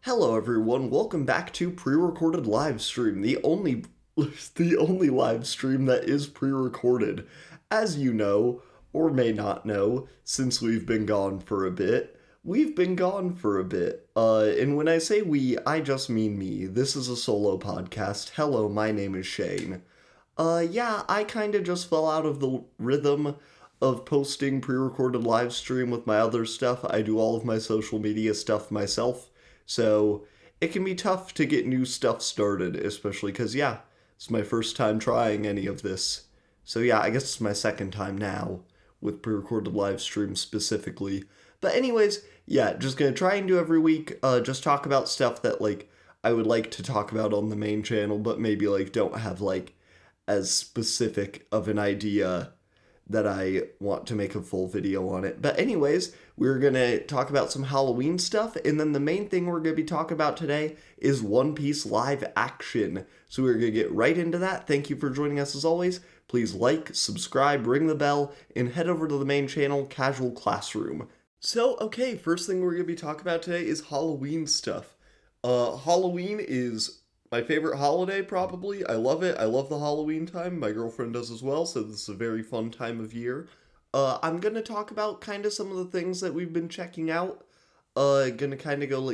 Hello everyone, welcome back to pre-recorded Livestream, the only live stream that is pre-recorded. As you know, or may not know, since we've been gone for a bit, and when I say we, I just mean me. This is a solo podcast. Hello, my name is Shane. Yeah, I kinda just fell out of the rhythm of posting pre-recorded live stream with my other stuff. I do all of my social media stuff myself, so it can be tough to get new stuff started, especially because, yeah, it's my first time trying any of this. So yeah, I guess it's my second time now, with pre-recorded live stream specifically. But anyways, yeah, just gonna try and do every week, just talk about stuff that, I would like to talk about on the main channel, but maybe, don't have, as specific of an idea that I want to make a full video on it. But anyways, we're going to talk about some Halloween stuff, and then the main thing we're going to be talking about today is One Piece live action. So we're going to get right into that. Thank you for joining us as always. Please like, subscribe, ring the bell, and head over to the main channel, Casual Classroom. So, okay, first thing we're going to be talking about today is Halloween stuff. Halloween is my favorite holiday, probably. I love it. I love the Halloween time. My girlfriend does as well, so this is a very fun time of year. I'm gonna talk about kind of some of the things that we've been checking out. Gonna kind of go,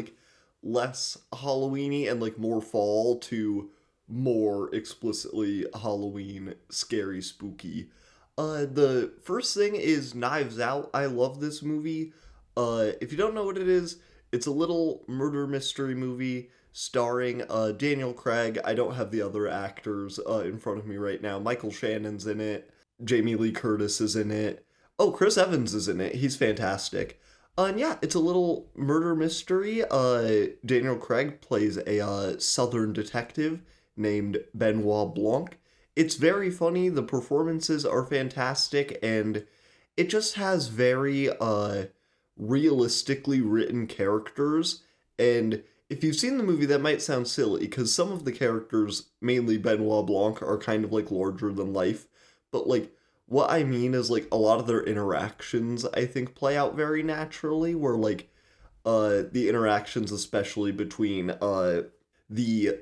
less Halloween-y and, more fall to more explicitly Halloween, scary, spooky. The first thing is Knives Out. I love this movie. If you don't know what it is, it's a little murder mystery movie starring Daniel Craig. I don't have the other actors in front of me right now. Michael Shannon's in it. Jamie Lee Curtis is in it. Oh, Chris Evans is in it. He's fantastic. And yeah, it's a little murder mystery. Daniel Craig plays a Southern detective named Benoit Blanc. It's very funny. The performances are fantastic, and it just has very realistically written characters. And if you've seen the movie, that might sound silly, because some of the characters, mainly Benoit Blanc, are kind of, larger than life. But, what I mean is, a lot of their interactions, I think, play out very naturally, where, the interactions, especially between, the,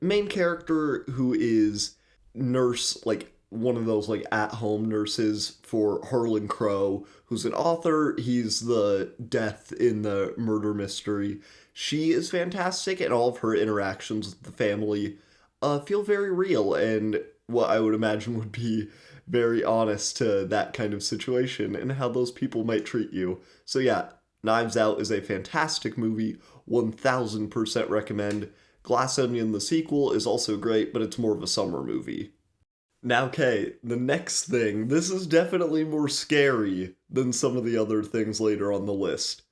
main character, who is nurse, one of those, at-home nurses for Harlan Crow, who's an author. He's the death in the murder mystery. She is fantastic, and all of her interactions with the family feel very real, and what I would imagine would be very honest to that kind of situation, and how those people might treat you. So yeah, Knives Out is a fantastic movie, 1000% recommend. Glass Onion, the sequel, is also great, but it's more of a summer movie. Now, okay, the next thing, this is definitely more scary than some of the other things later on the list.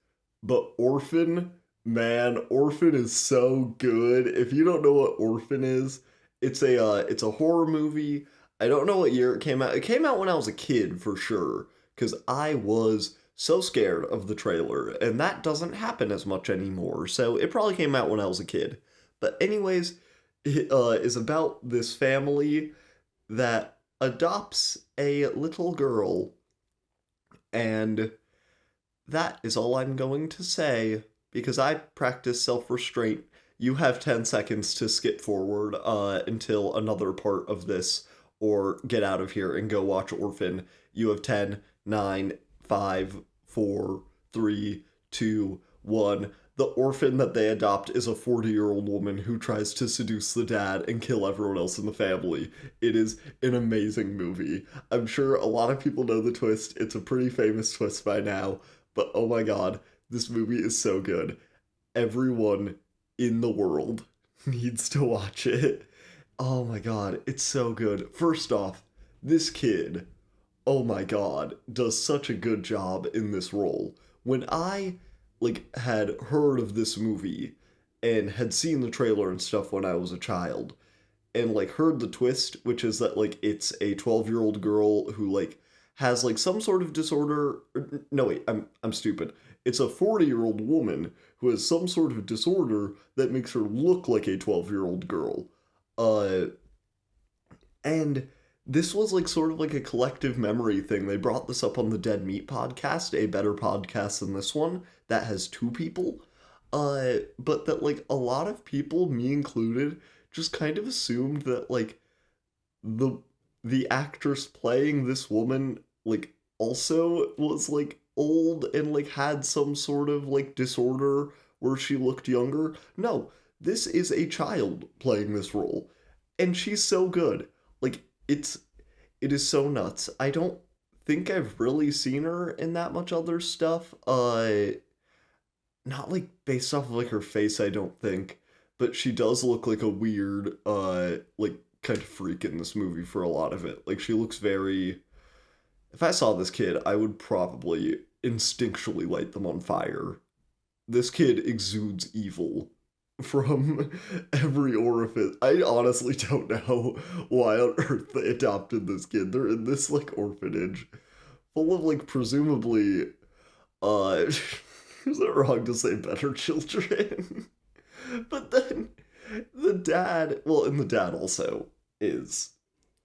But Orphan, man, Orphan is so good. If you don't know what Orphan is, it's a horror movie. I don't know what year it came out. It came out when I was a kid, for sure, because I was so scared of the trailer, and that doesn't happen as much anymore, so it probably came out when I was a kid. But anyways, it is about this family that adopts a little girl, and that is all I'm going to say, because I practice self-restraint. You have 10 seconds to skip forward until another part of this, or get out of here and go watch Orphan. You have 10, 9, 5, 4, 3, 2, 1. The orphan that they adopt is a 40-year-old woman who tries to seduce the dad and kill everyone else in the family. It is an amazing movie. I'm sure a lot of people know the twist. It's a pretty famous twist by now, but oh my god, this movie is so good. Everyone in the world needs to watch it. Oh my god, it's so good. First off, this kid, oh my god, does such a good job in this role. When I had heard of this movie and had seen the trailer and stuff when I was a child, and heard the twist, which is that it's a 12-year-old girl who has some sort of disorder. No, wait, I'm stupid. It's a 40-year-old woman who has some sort of disorder that makes her look like a 12-year-old girl. And this was sort of a collective memory thing. They brought this up on the Dead Meat podcast, a better podcast than this one, that has 2 people. But that like a lot of people, me included, just kind of assumed that like the the actress playing this woman like also was like old and like had some sort of like disorder where she looked younger. No, this is a child playing this role, and she's so good. Like it is so nuts. I don't think I've really seen her in that much other stuff. Not like based off of like her face, I don't think, but she does look like a weird like kind of freak in this movie for a lot of it. Like she looks very, if I saw this kid, I would probably instinctually light them on fire. This kid exudes evil from every orifice. I honestly don't know why on earth they adopted this kid. They're in this like orphanage full of like presumably is it wrong to say better children? But then the dad, well, and the dad also is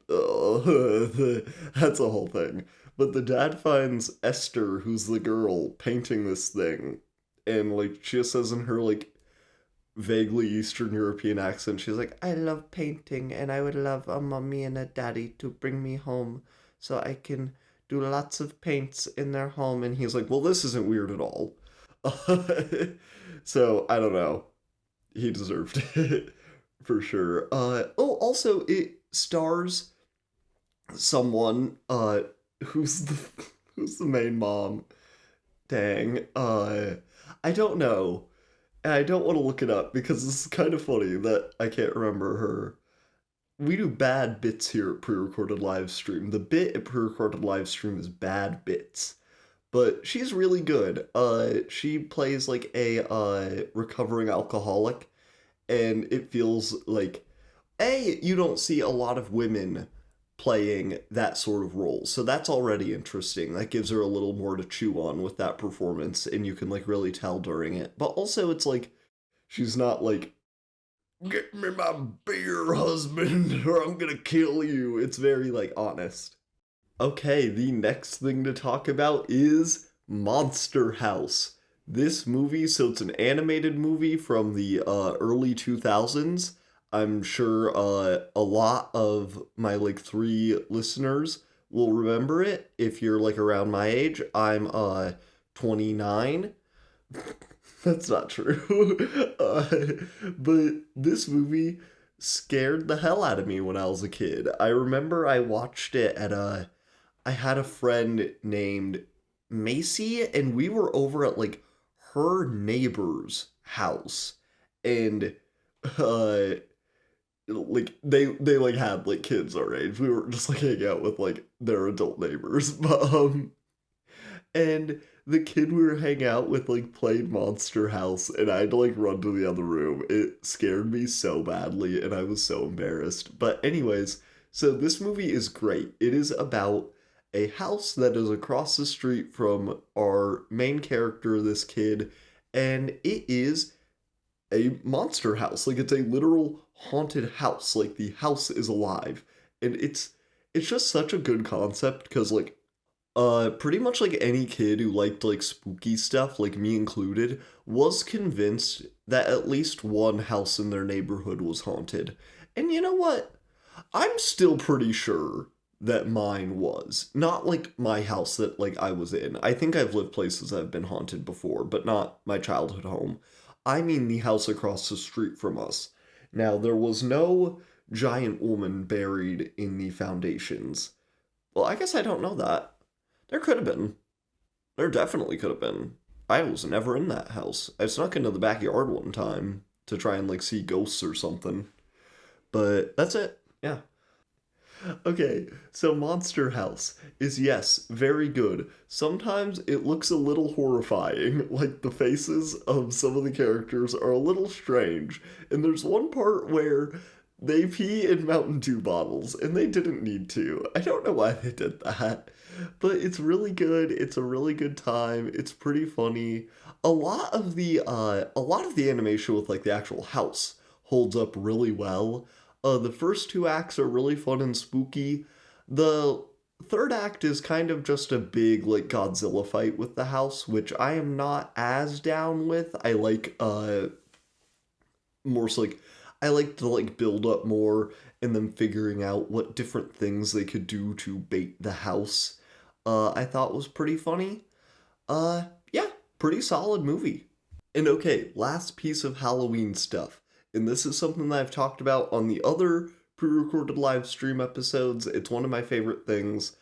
that's a whole thing. But the dad finds Esther, who's the girl, painting this thing, and like she just says in her like vaguely Eastern European accent, she's like, "I love painting, and I would love a mommy and a daddy to bring me home so I can do lots of paints in their home." And he's like, "Well, this isn't weird at all." So I don't know. He deserved it for sure. Oh, also it stars someone who's the who's the main mom. Dang. I don't know. And I don't want to look it up because it's kind of funny that I can't remember her. We do bad bits here at pre-recorded live stream. The bit at pre-recorded live stream is bad bits. But she's really good. She plays like a recovering alcoholic, and it feels like you don't see a lot of women playing that sort of role. So that's already interesting. That gives her a little more to chew on with that performance, and you can like really tell during it. But also it's like she's not like, "Get me my beer, husband, or I'm gonna kill you." It's very like honest. Okay, the next thing to talk about is Monster House. This movie, so it's an animated movie from the early 2000s. I'm sure a lot of my like three listeners will remember it. If you're like around my age, I'm 29. That's not true. But this movie scared the hell out of me when I was a kid. I remember I watched it at a I had a friend named Macy, and we were over at like her neighbor's house, and uh, like they like had like kids our age. We were just like hanging out with like their adult neighbors, but and the kid we were hanging out with like played Monster House, and I had to like run to the other room. It scared me so badly, and I was so embarrassed. But anyways, so this movie is great. It is about a house that is across the street from our main character, this kid, and it is a monster house. Like it's a literal haunted house. Like the house is alive. And it's just such a good concept because like pretty much like any kid who liked like spooky stuff, like me included, was convinced that at least one house in their neighborhood was haunted. And you know what? I'm still pretty sure that mine was. Not like my house that like I was in. I think I've lived places that have been haunted before, but not my childhood home. I mean the house across the street from us. Now, there was no giant woman buried in the foundations. Well, I guess I don't know that. There could have been. There definitely could have been. I was never in that house. I snuck into the backyard one time to try and like see ghosts or something. But that's it. Yeah. Okay, so Monster House is, yes, very good. Sometimes it looks a little horrifying, like the faces of some of the characters are a little strange. And there's one part where they pee in Mountain Dew bottles, and they didn't need to. I don't know why they did that, but it's really good. It's a really good time. It's pretty funny. A lot of the animation with like the actual house holds up really well. The first two acts are really fun and spooky. The third act is kind of just a big like Godzilla fight with the house, which I am not as down with. I like more so like I like to like build up more and then figuring out what different things they could do to bait the house. I thought was pretty funny. Yeah, pretty solid movie. And okay, last piece of Halloween stuff. And this is something that I've talked about on the other pre-recorded live stream episodes. It's one of my favorite things.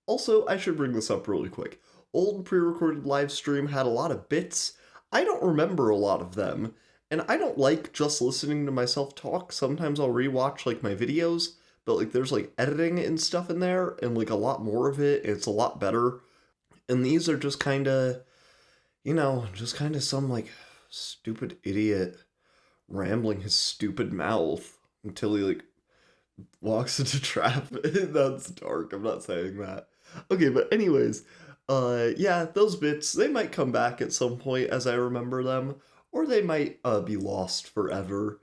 Also, I should bring this up really quick. Old pre-recorded live stream had a lot of bits. I don't remember a lot of them, and I don't like just listening to myself talk. Sometimes I'll rewatch like my videos, but like there's like editing and stuff in there and like a lot more of it. It's a lot better. And these are just kind of, just kind of some like stupid idiot rambling his stupid mouth until he like walks into traffic. That's dark. I'm not saying that. Okay, but anyways, yeah, those bits they might come back at some point as I remember them, or they might be lost forever.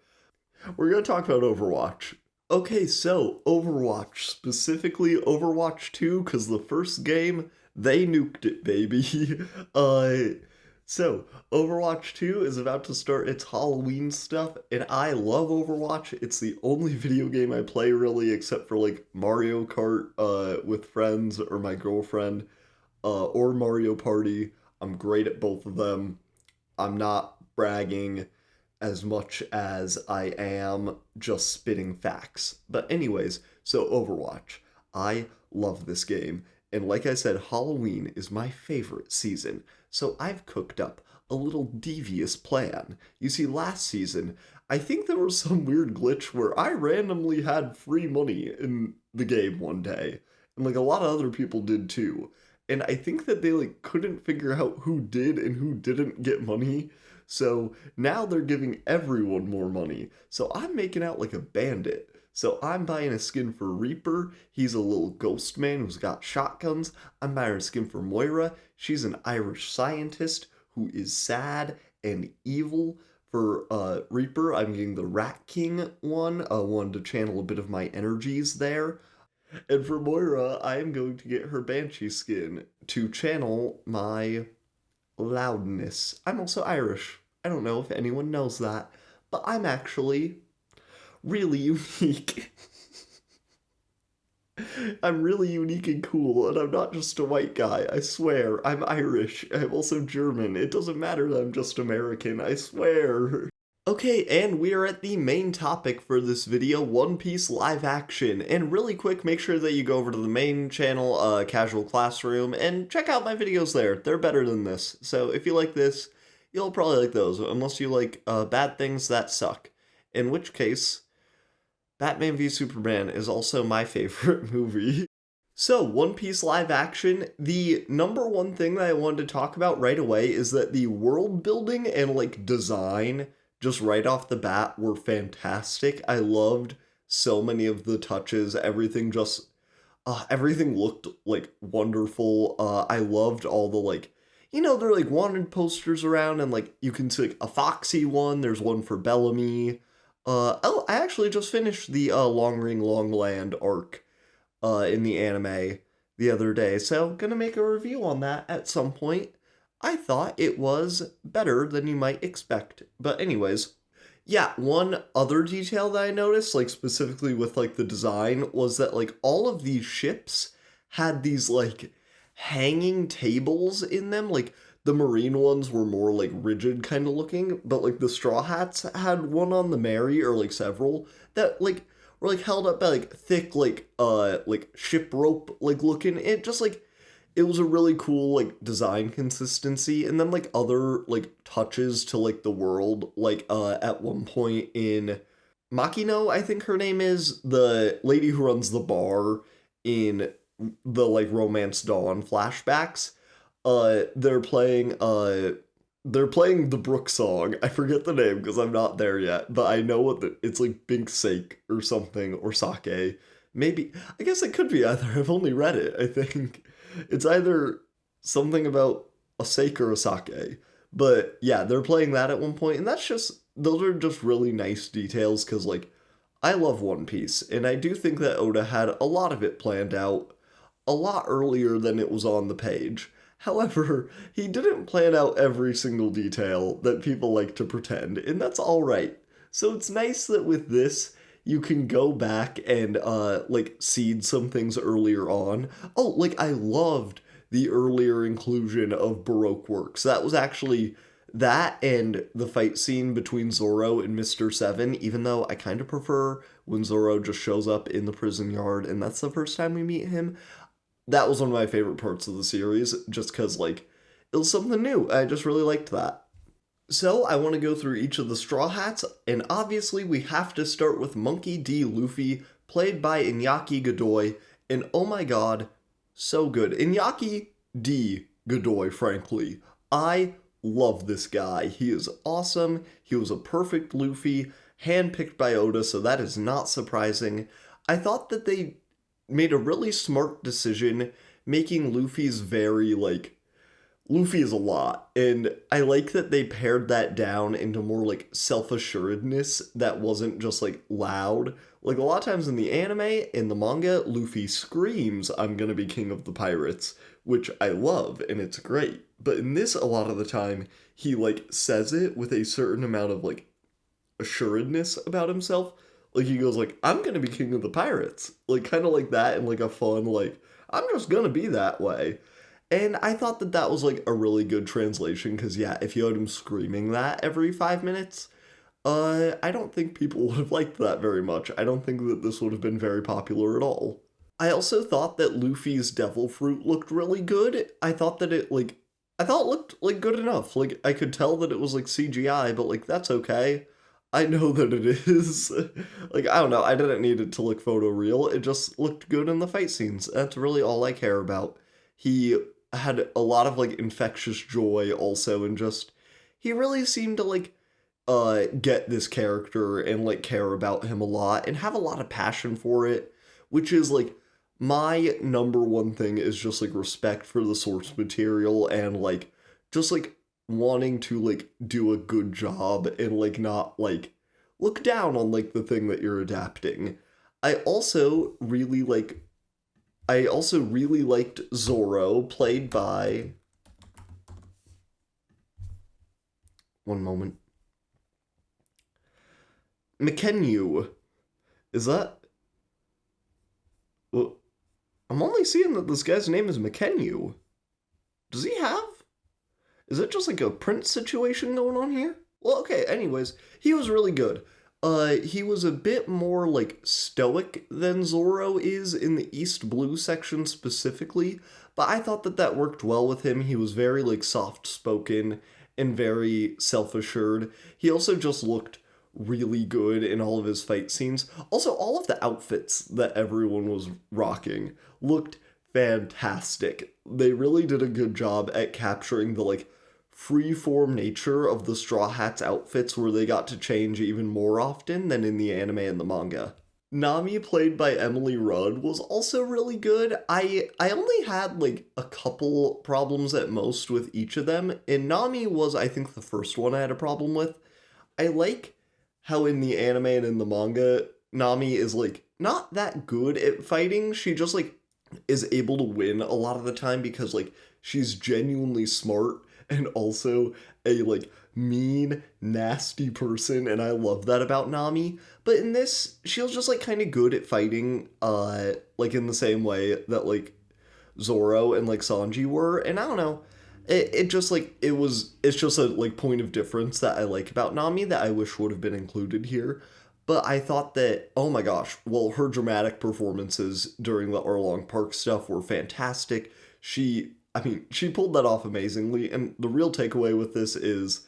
We're gonna talk about Overwatch. Okay, so Overwatch, specifically Overwatch 2, because the first game, they nuked it, baby. uh, so, Overwatch 2 is about to start its Halloween stuff, and I love Overwatch. It's the only video game I play, really, except for, like, Mario Kart with friends or my girlfriend, or Mario Party. I'm great at both of them. I'm not bragging as much as I am just spitting facts. But anyways, so Overwatch. I love this game. And like I said, Halloween is my favorite season. So I've cooked up a little devious plan. You see, last season, I think there was some weird glitch where I randomly had free money in the game one day. And like a lot of other people did too. And I think that they like couldn't figure out who did and who didn't get money. So now they're giving everyone more money. So I'm making out like a bandit. So I'm buying a skin for Reaper. He's a little ghost man who's got shotguns. I'm buying a skin for Moira. She's an Irish scientist who is sad and evil. For Reaper, I'm getting the Rat King one to channel a bit of my energies there. And for Moira, I am going to get her Banshee skin to channel my loudness. I'm also Irish. I don't know if anyone knows that, but I'm actually really unique. I'm really unique and cool, and I'm not just a white guy. I swear. I'm Irish. I'm also German. It doesn't matter that I'm just American. I swear. Okay, and we are at the main topic for this video, One Piece live action. And really quick, make sure that you go over to the main channel, Casual Classroom, and check out my videos there. They're better than this. So if you like this, you'll probably like those, unless you like bad things that suck. In which case, Batman v Superman is also my favorite movie. So, One Piece live action, the number one thing that I wanted to talk about right away is that the world building and like design just right off the bat were fantastic. I loved so many of the touches. Everything looked like wonderful. I loved all the like, there are like wanted posters around, and like you can see like a Foxy one. There's one for Bellamy. I actually just finished the Long Ring Long Land arc in the anime the other day, so gonna make a review on that at some point. I thought it was better than you might expect. But anyways, yeah, one other detail that I noticed, like specifically with like the design, was that like all of these ships had these like hanging tables in them. Like the marine ones were more like rigid kind of looking, but like the straw hats had one on the Mary, or like several that like were like held up by like thick like ship rope like looking. It just like it was a really cool like design consistency, and then like other like touches to like the world, like at one point in Makino, I think her name is, the lady who runs the bar in the like Romance Dawn flashbacks. They're playing the Brook song. I forget the name because I'm not there yet, but I know it's like Bink Sake or something, or Sake. Maybe, I guess it could be either. I've only read it, I think. It's either something about a sake or a sake. But yeah, they're playing that at one point, and those are just really nice details, because like, I love One Piece, and I do think that Oda had a lot of it planned out. a lot earlier than it was on the page. However, he didn't plan out every single detail that people like to pretend, and that's alright. So it's nice that with this, you can go back and, like, seed some things earlier on. Oh, like, I loved the earlier inclusion of Baroque works. That was actually that and the fight scene between Zoro and Mr. Seven, even though I kind of prefer when Zoro just shows up in the prison yard and that's the first time we meet him. That was one of my favorite parts of the series, just because, like, it was something new. I just really liked that. So, I want to go through each of the Straw Hats, and obviously, we have to start with Monkey D. Luffy, played by Iñaki Godoy, and oh my god, so good. Iñaki D. Godoy, frankly. I love this guy. He is awesome. He was a perfect Luffy, handpicked by Oda, so that is not surprising. I thought that they made a really smart decision making Luffy's very, like, Luffy is a lot, and I like that they pared that down into more, like, self-assuredness that wasn't just, like, loud. Like, a lot of times in the anime, in the manga, Luffy screams, "I'm gonna be king of the pirates," which I love, and it's great. But in this, a lot of the time, he, like, says it with a certain amount of, like, assuredness about himself. Like, he goes, like, "I'm gonna be king of the pirates." Like, kind of like that, and, like, a fun, like, "I'm just gonna be that way." And I thought that that was, like, a really good translation, because, yeah, if you had him screaming that every 5 minutes, I don't think people would have liked that very much. I don't think that this would have been very popular at all. I also thought that Luffy's devil fruit looked really good. I thought that it, like, I thought it looked, like, good enough. Like, I could tell that it was, like, CGI, but, like, that's okay. I know that it is. Like, I don't know, I didn't need it to look photoreal. It just looked good in the fight scenes. That's really all I care about. He had a lot of, like, infectious joy also, and just, he really seemed to, like, get this character and, like, care about him a lot and have a lot of passion for it, which is, like, my number one thing is just, like, respect for the source material and, like, just, like, wanting to, like, do a good job and, like, not, like, look down on, like, the thing that you're adapting. I also really like I also really liked Zoro, played by, one moment, McKenyu. Is that, well, I'm only seeing that this guy's name is McKenyu. Does he have, is it just like a print situation going on here? Well, okay, anyways, he was really good. He was a bit more, like, stoic than Zoro is in the East Blue section specifically, but I thought that that worked well with him. He was very, like, soft-spoken and very self-assured. He also just looked really good in all of his fight scenes. Also, all of the outfits that everyone was rocking looked fantastic. They really did a good job at capturing the, like, free-form nature of the Straw Hats outfits, where they got to change even more often than in the anime and the manga. Nami, played by Emily Rudd, was also really good. I only had, like, a couple problems at most with each of them, and Nami was, I think, the first one I had a problem with. I like how in the anime and in the manga, Nami is, like, not that good at fighting. She just, like, is able to win a lot of the time because, like, she's genuinely smart and also a, like, mean, nasty person, and I love that about Nami. But in this, she was just, like, kind of good at fighting, like, in the same way that, like, Zoro and, like, Sanji were, and I don't know, it just, like, it's just a, like, point of difference that I like about Nami that I wish would have been included here. But I thought that, oh my gosh, well, her dramatic performances during the Arlong Park stuff were fantastic. She pulled that off amazingly, and the real takeaway with this is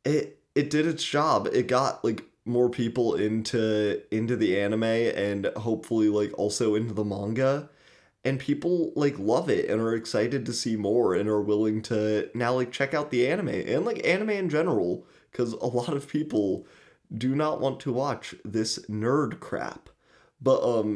it did its job. It got, like, more people into the anime and hopefully, like, also into the manga, and people, like, love it and are excited to see more and are willing to now, like, check out the anime and, like, anime in general, because a lot of people do not want to watch this nerd crap. But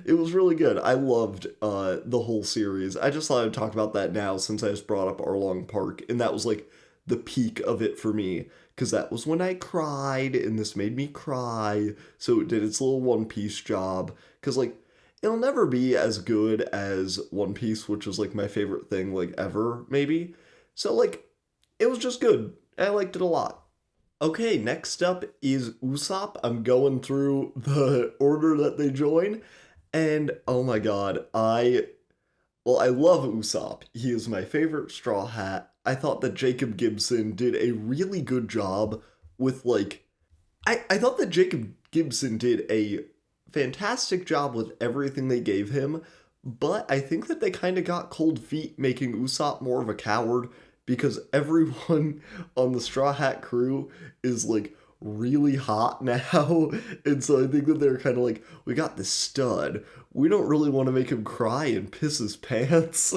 it was really good. I loved the whole series. I just thought I'd talk about that now since I just brought up Arlong Park, and that was, like, the peak of it for me, because that was when I cried, and this made me cry, so it did its little One Piece job, because, like, It'll never be as good as One Piece, which is like my favorite thing like ever, maybe. So like it was just good. I liked it a lot. Okay, next up is Usopp. I'm going through the order that they join, and oh my god, I love Usopp. He is my favorite Straw Hat. I thought that Jacob Gibson did a really good job with like I thought that Jacob Gibson did a fantastic job with everything they gave him, but I think that they kind of got cold feet making Usopp more of a coward because everyone on the Straw Hat crew is like really hot now. And so I think that they're kind of like, we got this stud. We don't really want to make him cry and piss his pants.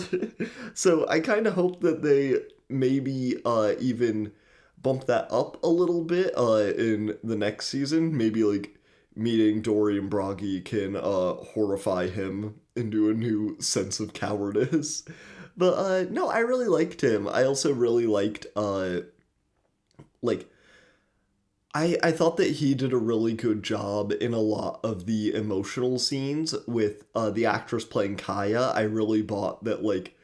So I kind of hope that they maybe even bump that up a little bit in the next season. Maybe like meeting Dory and Broggy can horrify him into a new sense of cowardice. But no, I really liked him. I also really liked like I thought that he did a really good job in a lot of the emotional scenes with the actress playing Kaya. I really bought that like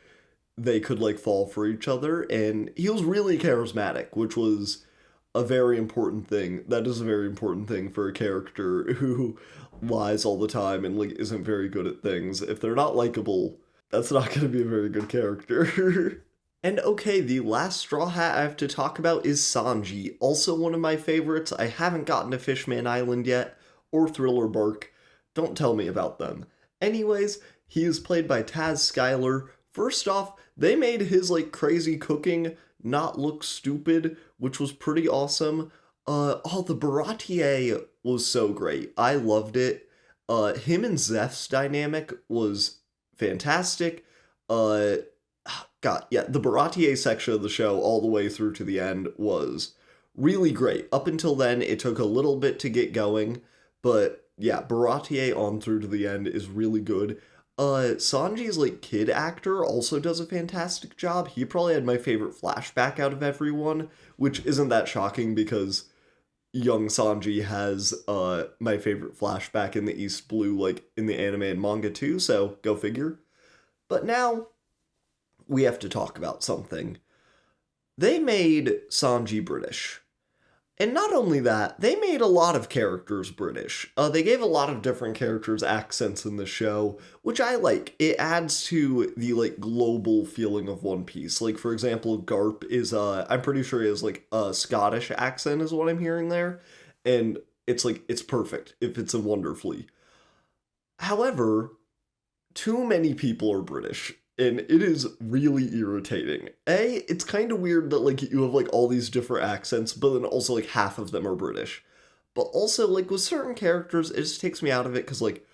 they could like fall for each other, and he was really charismatic, which was a very important thing. That is a very important thing for a character who lies all the time and like isn't very good at things. If they're not likable, that's not going to be a very good character. And okay, the last Straw Hat I have to talk about is Sanji, also one of my favorites. I haven't gotten to Fishman Island yet, or Thriller Bark. Don't tell me about them. Anyways, he is played by Taz Skylar. First off, they made his like crazy cooking not look stupid, which was pretty awesome. The Baratier was so great. I loved it. Him and Zeph's dynamic was fantastic. Uh, God, yeah, the Baratier section of the show all the way through to the end was really great. Up until then, it took a little bit to get going, but yeah, Baratier on through to the end is really good. Sanji's like kid actor also does a fantastic job. He probably had my favorite flashback out of everyone, which isn't that shocking because young Sanji has my favorite flashback in the East Blue, like in the anime and manga too, so go figure. But now we have to talk about something. They made Sanji British. And not only that, they made a lot of characters British. They gave a lot of different characters accents in the show, which I like. It adds to the like global feeling of One Piece. Like for example, Garp is I'm pretty sure he has like a Scottish accent is what I'm hearing there, and it's like it's perfect. It fits in wonderfully. However, too many people are British, and it is really irritating. It's kind of weird that like you have like all these different accents, but then also like half of them are British. But also like with certain characters, it just takes me out of it because like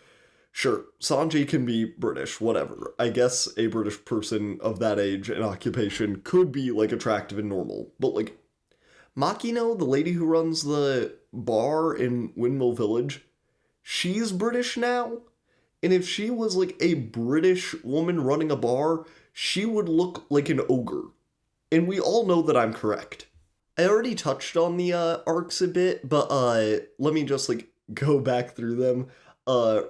sure, Sanji can be British, whatever. I guess a British person of that age and occupation could be like attractive and normal, but like Makino, the lady who runs the bar in Windmill Village, she's British now. And if she was like a British woman running a bar, she would look like an ogre. And we all know that I'm correct. I already touched on the arcs a bit, but let me just like go back through them.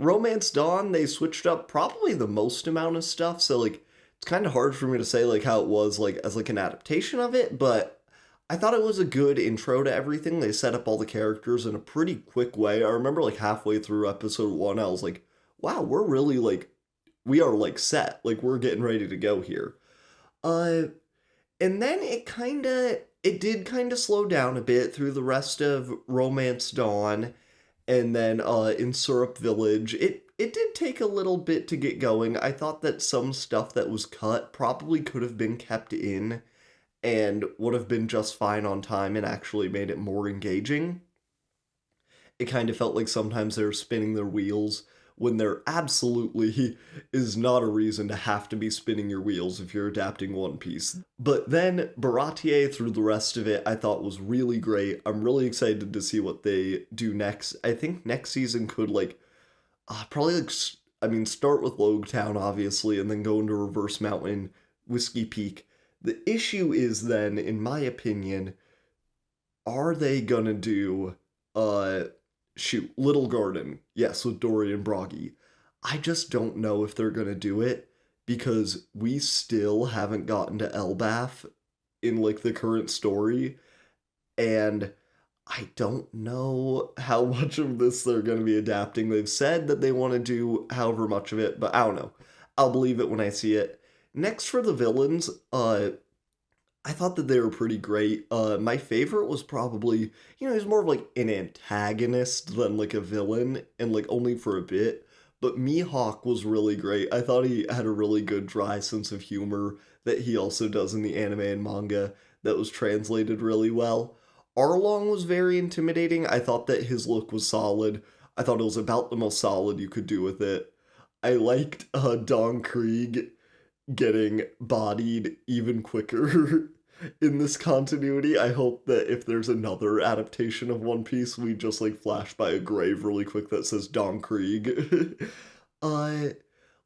Romance Dawn, they switched up probably the most amount of stuff, so like it's kind of hard for me to say like how it was like as like an adaptation of it, but I thought it was a good intro to everything. They set up all the characters in a pretty quick way. I remember like halfway through episode 1, I was like, wow, we're really like we are like set. Like we're getting ready to go here. Uh and then it did kind of slow down a bit through the rest of Romance Dawn, and then in Syrup Village, it did take a little bit to get going. I thought that some stuff that was cut probably could have been kept in and would have been just fine on time and actually made it more engaging. It kind of felt like sometimes they were spinning their wheels when there absolutely is not a reason to have to be spinning your wheels if you're adapting One Piece. But then Baratier through the rest of it I thought was really great. I'm really excited to see what they do next. I think next season could like probably like I mean start with Logtown obviously and then go into Reverse Mountain, Whiskey Peak. The issue is then in my opinion, are they gonna do uh shoot, Little Garden, yes, with Dory and Broggy. I just don't know if they're gonna do it because we still haven't gotten to Elbath in like the current story, and I don't know how much of this they're gonna be adapting. They've said that they want to do however much of it, but I don't know. I'll believe it when I see it. Next for the villains, I thought that they were pretty great. My favorite was probably, he's more of like an antagonist than like a villain, and like only for a bit. But Mihawk was really great. I thought he had a really good dry sense of humor that he also does in the anime and manga that was translated really well. Arlong was very intimidating. I thought that his look was solid. I thought it was about the most solid you could do with it. I liked Don Krieg getting bodied even quicker in this continuity. I hope that if there's another adaptation of One Piece, we just like flash by a grave really quick that says Don Krieg. uh,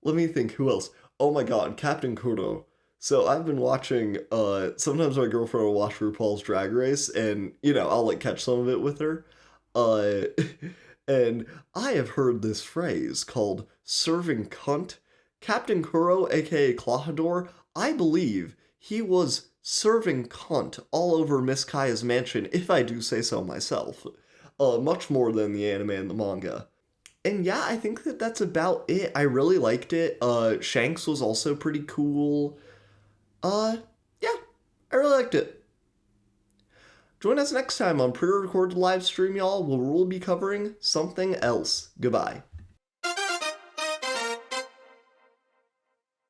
Let me think, who else? Oh my god, Captain Kuro. So I've been watching, sometimes my girlfriend will watch RuPaul's Drag Race, and, I'll like catch some of it with her. Uh, and I have heard this phrase called serving cunt. Captain Kuro, aka Klahadore, I believe he was serving cunt all over Miss Kaya's mansion, if I do say so myself. Much more than the anime and the manga. And yeah, I think that that's about it. I really liked it. Shanks was also pretty cool. Uh, yeah, I really liked it. Join us next time on pre-recorded live stream, y'all, where we'll be covering something else. Goodbye.